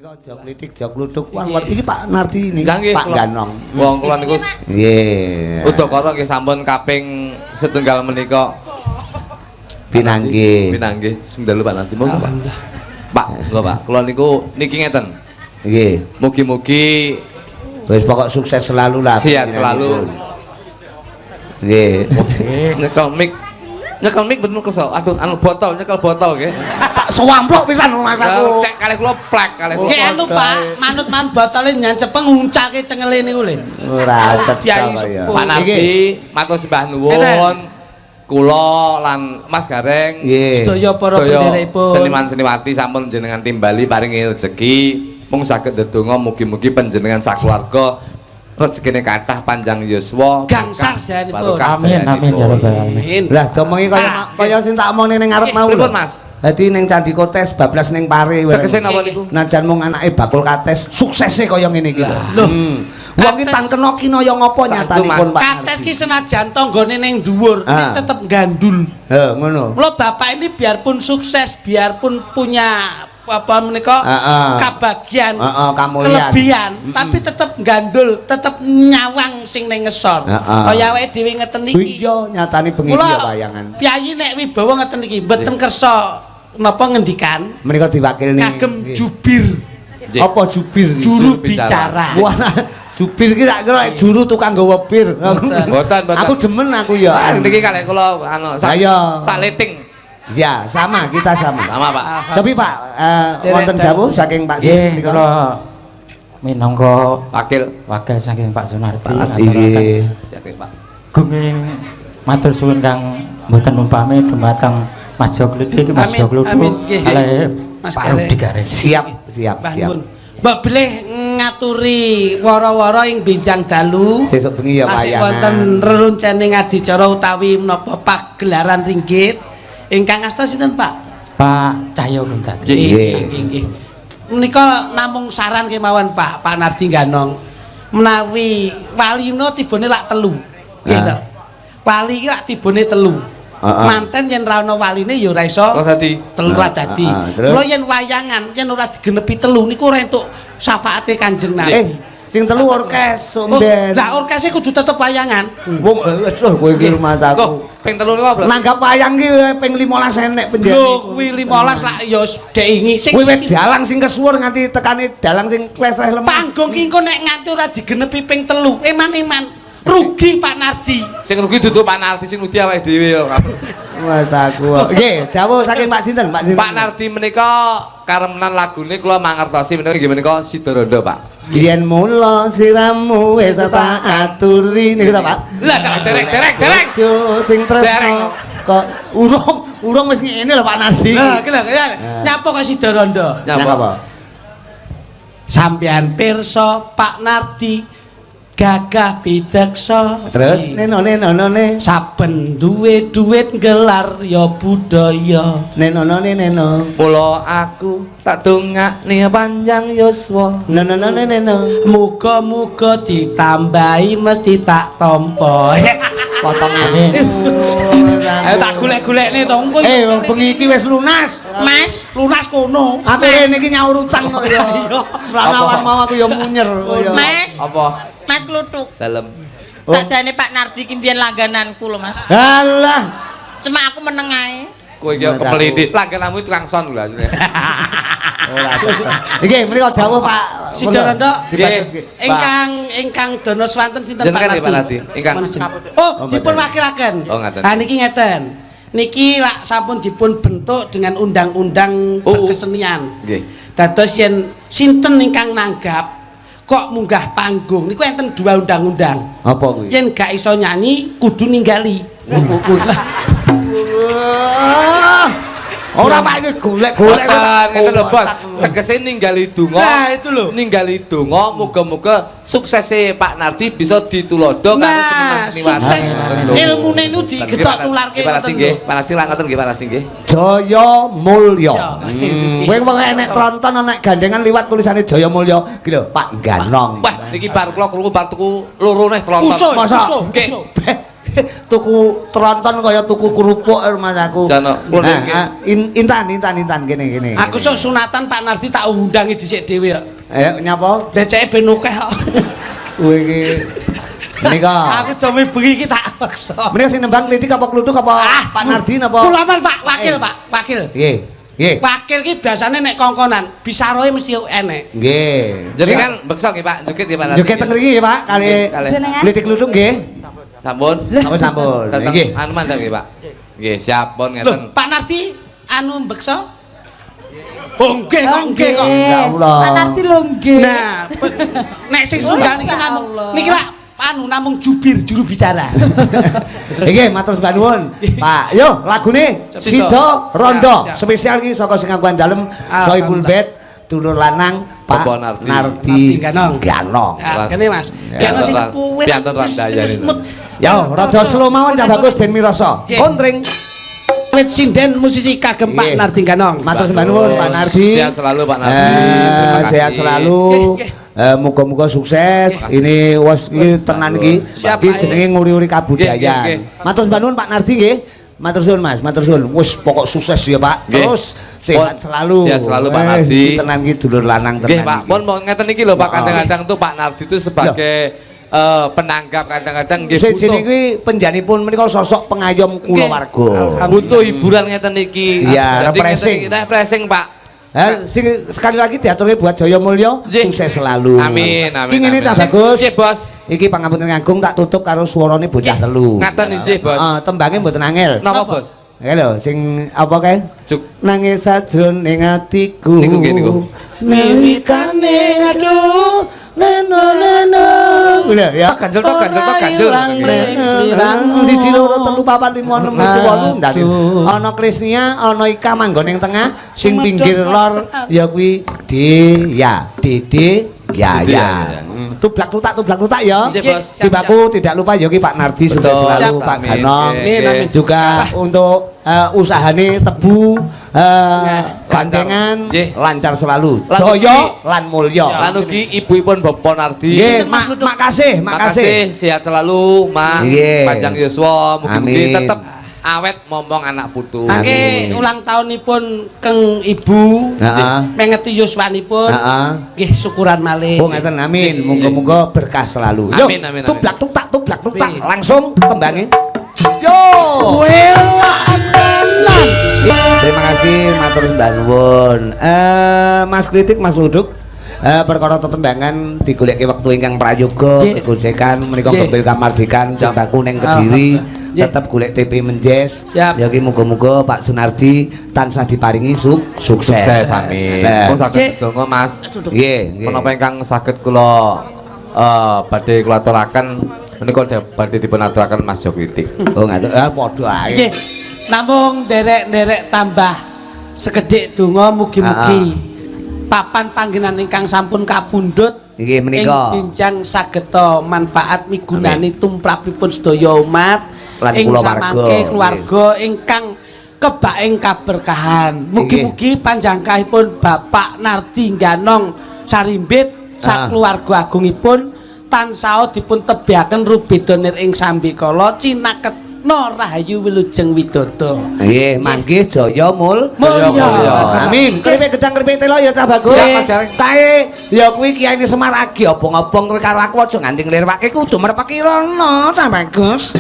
Aja klitik aja kluthuk. Iki Pak Nardi ini. Pak Ganong. Wong kula niku nggih. udakara nggih sampun kaping setunggal menika. Pinanggih. Pinanggih. Sundal Pak Nardi monggo Pak. Pak, lho Pak, kula niku niki ngeten. Nggih. Mugi-mugi Wis pokok sukses selalu lah. sehat selalu. Nggih. Nyekel mic bener kersa. Aduh, anu botol, nyekel botol nggih. Tak sewamplok pisan Mas aku. Cek kalih kula plek kalih kula. Ki anu Pak, manut-manut botole nyancepeng nguncake cengele niku lho. Ora cetha ya. Pak Nardi, matur sembah nuwun. Kula lan Mas Gareng Sedaya para pendherepun seniman-seniwati sampun jenengan timbali paringi rejeki mung saged ndedonga mugi-mugi panjenengan sakeluarga rezekine kathah panjang yuswa gangsal sedanipun. Amin amin ya rabbal alamin. Lah domongi kaya sing tak omongne ning ngarep mau lho. Mas. Dadi ning Candi Kotes bablas ning Pare wis. Tegese napa niku? Najan mung anake bakul kates suksese kaya ngene iki lho. Wong iki tan kena kinaya ngapa nyatanipun Pak. Kates ki senajan tanggane ning dhuwur tetep gandul. He ngono. Kula bapak ini biarpun sukses, biarpun punya apa menika kebahagiaan, kelebihan, tapi tetep gandul, tetep nyawang sing ning ngesor. Kaya awake dhewe ngeten iki. Iya, nyatane bengi ya wayangan. Piyayi nek Wibawa ngeten iki, mboten kersa napa ngendikan. Menika diwakilni kagem jubir. Apa jubir? Juru bicara. Wah, jubir ki tak kira juru tukang gawa bir. Mboten. Aku demen aku ya. Niki kalih kula anu sak leting. Ya, sama, kita sama. Sama, Pak. Tapi Pak, wonten dawuh saking Pak Nggih, kula minangka wakil saking Pak Sunardi. Nggih. Saking Pak. Gunging matur suwun kang mboten umpami dumateng Mas Jogludu iki Mas Jogludu. Kalih Pak Rudi Garis. Siap. Mbak bilih ngaturi wara-wara ing benjang dalu. Sesuk bengi ya wayangan. Masih wonten reruncening adicara utawi menapa pagelaran ringgit. Ingkang asta sinten Pak? Pak Cahyo Guntat. Nggih. Menika namung saran kemawon Pak Nardi Ganong. Menawi walina tibane lak telu. Nggih to. Wali iki lak tibane telu. Manten yen ra ana waline ya ora iso telu ra dadi. Mula yen wayangan yen ora digenepi telu niku ora entuk syafaate Kanjeng Nabi. Sing telu orkes somben. Lah orkese kudu tetep wayangan. Wong aduh kowe iki rumasaku. Ping telu niku apa? Nanggap wayang ki ping 15 enek penjara. Lho kuwi 15 lak ya dek ingi sing kuwi dalang sing kesuwur nganti tekane dalang sing kleseh lemah. Panggung ki engko nek nganti ora digenepi ping telu eman-eman rugi Pak Nardi. Sing rugi dudu Pak Nardi sing rugi awake dhewe kok. Masaku. Nggih, dawuh saking Pak sinten? Pak Nardi menika karemenan lagune kula mangertosi menika nggih menika Sidorondo Pak. Yen mula siramu wis tak aturi niku ta Pak. Lah dereng. Sing tresno kok urung wis ngene lho Pak Nardi. Lah nyapa kok Sidorondo? Nyapa? Sampeyan pirsa Pak Nardi gagah bidaksa. Terus nene saben duwe duit gelar ya budaya. Neno. Mula aku tak dongakne panjang yuswa. Neno. Muga-muga ditambahi mesti tak tampa. Potongane. Ayo tak golek-golekne to. Wong bengi iki wis lunas. Mas, lunas kono. Aku rene iki nyaur utang kok ya. Lanawan mau aku ya munyer kaya. Mas. Apa? Mas Kluthuk. Dalem. Sakjane Pak Nardi ki mbiyen langgananku lho, Mas. Halah. Cuma aku meneng ae. Kowe iki kepeliti. Langgananmu tukang son lho asline. Ora. Nggih, mriko dawuh Pak Sidorondo. Nggih. Ingkang dono swanten sinten Pak Jenengan Pak Nardi. Ingkang Oh, dipun wakilaken. Oh, ngaten. Ha niki ngeten. Niki lak sampun dipun bentuk dengan undang-undang berkesenian. Nggih. Dados yen sinten ingkang nanggap kok munggah panggung niku enten dua undang-undang. Apa kuwi? Yen gak iso nyanyi kudu ninggali. Ora Pak iki golek ngeten lho Bos. Tegese ninggali donga. Nah, itu lho. Ninggali donga muga-muga suksese Pak Nardi bisa ditulodo karo seniman-seniman. Sukses ilmune niku digetok tularke ngoten nggih. Pak Nardi lah ngoten nggih Pak Nardi nggih. Jaya Mulya. Kowe wong enek tronton enek gandengan liwat tulisane Jaya Mulya iki lho Pak Ganong. Wah, niki bar kula krungu bar tuku loro neh tronton. Masa? Nggih. tuku tronton kaya tuku kerupuk Mas aku. Jano, intan kene. Aku sok sunatan Pak Nardi tak undangi dhisik dhewe kok. Ayo nyapa? Beceke ben akeh kok. Kowe iki menika. Aku dome bengi iki tak paksa. Menika sing nembang kritik apa kluthuk apa Pak Nardi napa? Kula men Pak Wakil, Pak Wakil. Nggih. Wakil ki biasane nek kongkonan bisaroe mesti enek. Nggih. Jadi kan bekso nggih Pak, jukit nggih Pak. Joget teng mriki ya Pak, kali Jenengan? kritik kluthuk nggih. Sampun. Apa sampun? Tetep Nggih. anu mantap nggih Pak. Nggih, siap pun Loh, ngeten. Pak Nardi anu bekso? Oh nggih kok, nggih kok. Ya Allah. Pak Nardi lho nggih. Nah, nek sing setunggal niki namung niki lak anu namung juru bicara. Nggih, matur sembah nuwun. Pak, yo lagune Sida Rondo spesial iki saka Singakuan Dalem Soibul Bed dulur lanang Pak Bapak Nardi. Nardi Ganong. Ganong. Nah, kene Mas. Ya, Piano sing Ran- kuwit. piantun Randaya ini. Yo, rada slow mawon cah bagus ben mirasa. Nggih. Kontring. Wit sinden musisi kagem Pak Nggih. Nardi Ganong. Matur sembah nuwun Pak Nardi. Sehat selalu Pak Nardi. Terima kasih. Sehat selalu. Nggih, Muga-muga sukses. Ini wis iki tenan iki. Siap, Iki Pak. jenenge nguri-uri Nggih, kabudayan. nggih. Matur sembah nuwun Pak Nardi nggih. Matur suwun Mas, matur suwun. Wis pokok sukses ya Pak. Nggih. Terus sehat Pun, selalu. sehat selalu, Pak Wes, Nardi. iki tenan iki dulur lanang tenan. Nggih Pak, iki. pun mau ngeten iki lho Pak, Oh. kadang-kadang tuh Pak Nardi itu sebagai penanggap kadang-kadang nggih Sejene kuwi penjanipun menika sosok pengayom kulawarga. butuh hiburan ngeten iki. Iya, Jadi refreshing. ngeten iki, refreshing Pak. Sing sekali lagi diaturke buat Jaya Mulya, Nggih. sukses selalu. Amin, amin. Iki ngene amin. Cah Bagus. Nggih, Bos. Iki pangapunten Agung tak tutup karo swarane bocah telu. Ngaten nggih, Bos. Heeh, tembange mboten angel. Napa, Bos? Kae lho sing apa kae? Juk. Nangis sajroning atiku. Niku nggih, niku. Milikane aduh leno. Lho ya. Ganjel tok, ganjel. Siji loro telu papat lima enem pitu wolu ndali. Ana Krisnia, ana Ika manggon ing tengah, sing pinggir lor ya kuwi Dede ya. Tublak tutak ya. Nggih, Bos. Jibaku tidak lupa ya ki Pak Nardi sukses Betul. selalu Siap, Pak amin. Ganong. Amin. Juga untuk usahane tebu gandengan Nggih. lancar selalu. Lan Jaya ugi- lan mulya. Lan ugi ibuipun Bapak Nardi. Nggih, makasih. Makasih, sehat selalu, Mak. Nggih. Panjang yuswa, mugi-mugi Amin. tetep awet momong anak putu. Mangke ulang tahunipun Keng Ibu. Heeh. Mengeti yuswanipun. Heeh. Nggih syukuran malih. Oh ngeten amin. Muga-muga berkah selalu. Amin, amin, amin. Tublak tutak. Nggih. Langsung tembange. Yo. Terima kasih matur sembah nuwun. Mas Kritik, Mas Luduk. Perkara tetembangan digoleki wektu ingkang prayoga Nggih. kegojekan menika Nggih. Gembel Kamardikan Jambaku ning Kediri. Nggih. Tetep golek TP Menjes. Siap. Ya ki muga-muga Pak Sunardi tansah diparingi sukses. Sukses, amin. Nah, Pun saged donga, Mas. Nggih, nggih. Menapa ingkang saged kula badhe kula aturaken menika badhe dipun aturaken Mas Jokritik. Oh ngatur padha ae. Nggih. Namung derek-derek tambah sekedhik donga mugi-mugi papan panggenan ingkang sampun kapundhut Nggih menika. ing pinjang sageta manfaat migunani tumrapipun sedaya umat Lan ing kulawarga. samangke keluarga ingkang kebaing kaberkahan. Mugi-mugi panjangkahipun Bapak Nardi Ganong Sarimbit sakeluarga agungipun tansah dipun tebihaken rubedonir ing sambikala cinaketna rahayu wilujeng widodo. Nggih, manggih jaya Mulya. Amin. Kripik gedang kripik telo ya Cah Bagus. Siap, Mas Jareng. Kae ya kuwi Kiai Semar Agi obong-obong kowe karo aku aja nganti nglirwake kudu merepeki rono Cah Bagus.